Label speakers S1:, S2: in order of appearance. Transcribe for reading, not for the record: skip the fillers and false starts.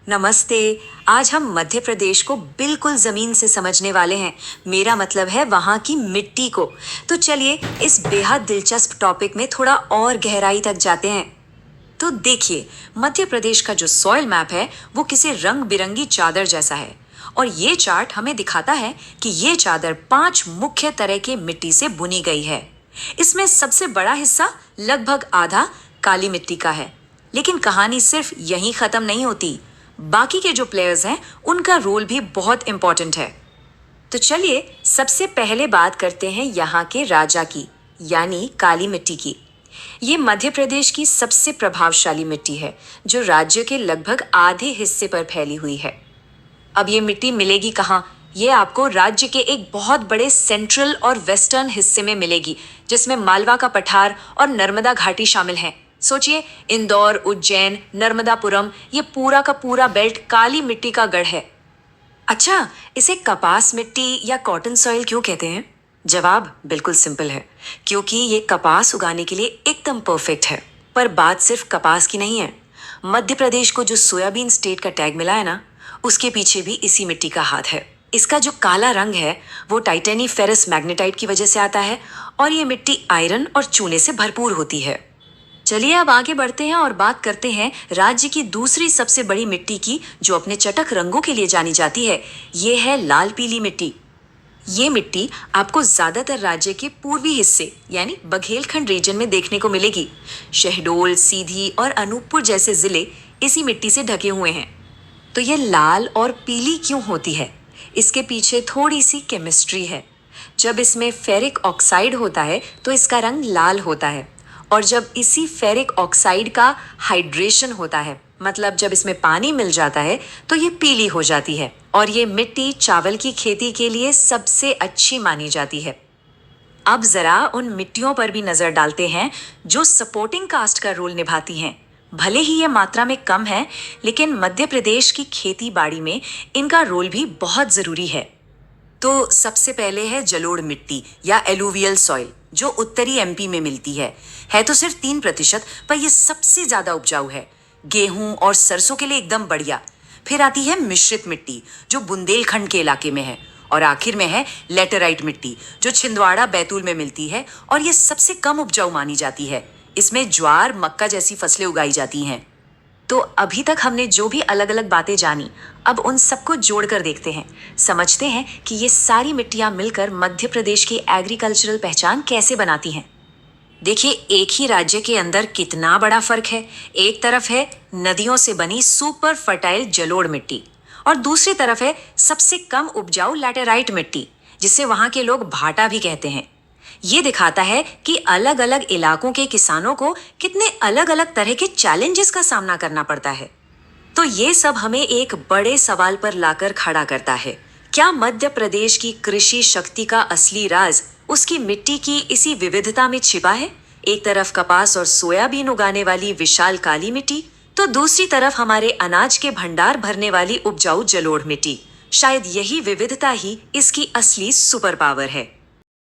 S1: नमस्ते। आज हम मध्य प्रदेश को बिल्कुल जमीन से समझने वाले हैं। मेरा मतलब है वहाँ की मिट्टी को। तो चलिए इस बेहद दिलचस्प टॉपिक में थोड़ा और गहराई तक जाते हैं। तो देखिए, मध्य प्रदेश का जो सॉइल मैप है वो किसी रंग बिरंगी चादर जैसा है। और ये चार्ट हमें दिखाता है कि ये चादर 5 मुख्य तरह के मिट्टी से बुनी गई है। इसमें सबसे बड़ा हिस्सा लगभग आधा काली मिट्टी का है। लेकिन कहानी सिर्फ यहीं खत्म नहीं होती। बाकी के जो प्लेयर्स हैं उनका रोल भी बहुत इंपॉर्टेंट है। तो चलिए सबसे पहले बात करते हैं यहाँ के राजा की, यानी काली मिट्टी की। ये मध्य प्रदेश की सबसे प्रभावशाली मिट्टी है जो राज्य के लगभग आधे हिस्से पर फैली हुई है। अब ये मिट्टी मिलेगी कहाँ? ये आपको राज्य के एक बहुत बड़े सेंट्रल और वेस्टर्न हिस्से में मिलेगी, जिसमें मालवा का पठार और नर्मदा घाटी शामिल हैं। सोचिए, इंदौर, उज्जैन, नर्मदापुरम, ये पूरा का पूरा बेल्ट काली मिट्टी का गढ़ है। अच्छा, इसे कपास मिट्टी या कॉटन सॉइल क्यों कहते हैं? जवाब बिल्कुल सिंपल है, क्योंकि ये कपास उगाने के लिए एकदम परफेक्ट है। पर बात सिर्फ कपास की नहीं है। मध्य प्रदेश को जो सोयाबीन स्टेट का टैग मिला है ना, उसके पीछे भी इसी मिट्टी का हाथ है। इसका जो काला रंग है वो टाइटेनी फेरस मैग्नेटाइट की वजह से आता है और ये मिट्टी आयरन और चूने से भरपूर होती है। चलिए अब आगे बढ़ते हैं और बात करते हैं राज्य की दूसरी सबसे बड़ी मिट्टी की, जो अपने चटक रंगों के लिए जानी जाती है। ये है लाल पीली मिट्टी। ये मिट्टी आपको ज्यादातर राज्य के पूर्वी हिस्से यानी बघेलखंड रीजन में देखने को मिलेगी। शहडोल, सीधी और अनूपपुर जैसे जिले इसी मिट्टी से ढके हुए हैं। तो ये लाल और पीली क्यों होती है? इसके पीछे थोड़ी सी केमिस्ट्री है। जब इसमें फेरिक ऑक्साइड होता है तो इसका रंग लाल होता है, और जब इसी फेरिक ऑक्साइड का हाइड्रेशन होता है, मतलब जब इसमें पानी मिल जाता है, तो ये पीली हो जाती है। और ये मिट्टी चावल की खेती के लिए सबसे अच्छी मानी जाती है। अब जरा उन मिट्टियों पर भी नजर डालते हैं जो सपोर्टिंग कास्ट का रोल निभाती हैं। भले ही ये मात्रा में कम है, लेकिन मध्य प्रदेश की खेती बाड़ी में इनका रोल भी बहुत जरूरी है। तो सबसे पहले है जलोढ़ मिट्टी या एलुवियल सॉइल, जो उत्तरी एमपी में मिलती है तो सिर्फ 3%, पर यह सबसे ज्यादा उपजाऊ है। गेहूं और सरसों के लिए एकदम बढ़िया। फिर आती है मिश्रित मिट्टी, जो बुंदेलखंड के इलाके में है। और आखिर में है लेटेराइट मिट्टी, जो छिंदवाड़ा बैतूल में मिलती है और ये सबसे कम उपजाऊ मानी जाती है। इसमें ज्वार, मक्का जैसी फसलें उगाई जाती हैं। तो अभी तक हमने जो भी अलग अलग बातें जानी, अब उन सबको जोड़कर देखते हैं, समझते हैं कि ये सारी मिट्टियां मिलकर मध्य प्रदेश की एग्रीकल्चरल पहचान कैसे बनाती हैं। देखिए, एक ही राज्य के अंदर कितना बड़ा फर्क है। एक तरफ है नदियों से बनी सुपर फर्टाइल जलोढ़ मिट्टी, और दूसरी तरफ है सबसे कम उपजाऊ लैटेराइट मिट्टी, जिसे वहां के लोग भाटा भी कहते हैं। ये दिखाता है कि अलग अलग इलाकों के किसानों को कितने अलग अलग तरह के चैलेंजेस का सामना करना पड़ता है। तो ये सब हमें एक बड़े सवाल पर लाकर खड़ा करता है। क्या मध्य प्रदेश की कृषि शक्ति का असली राज उसकी मिट्टी की इसी विविधता में छिपा है? एक तरफ कपास और सोयाबीन उगाने वाली विशाल काली मिट्टी, तो दूसरी तरफ हमारे अनाज के भंडार भरने वाली उपजाऊ जलोढ़ मिट्टी। शायद यही विविधता ही इसकी असली सुपर पावर है।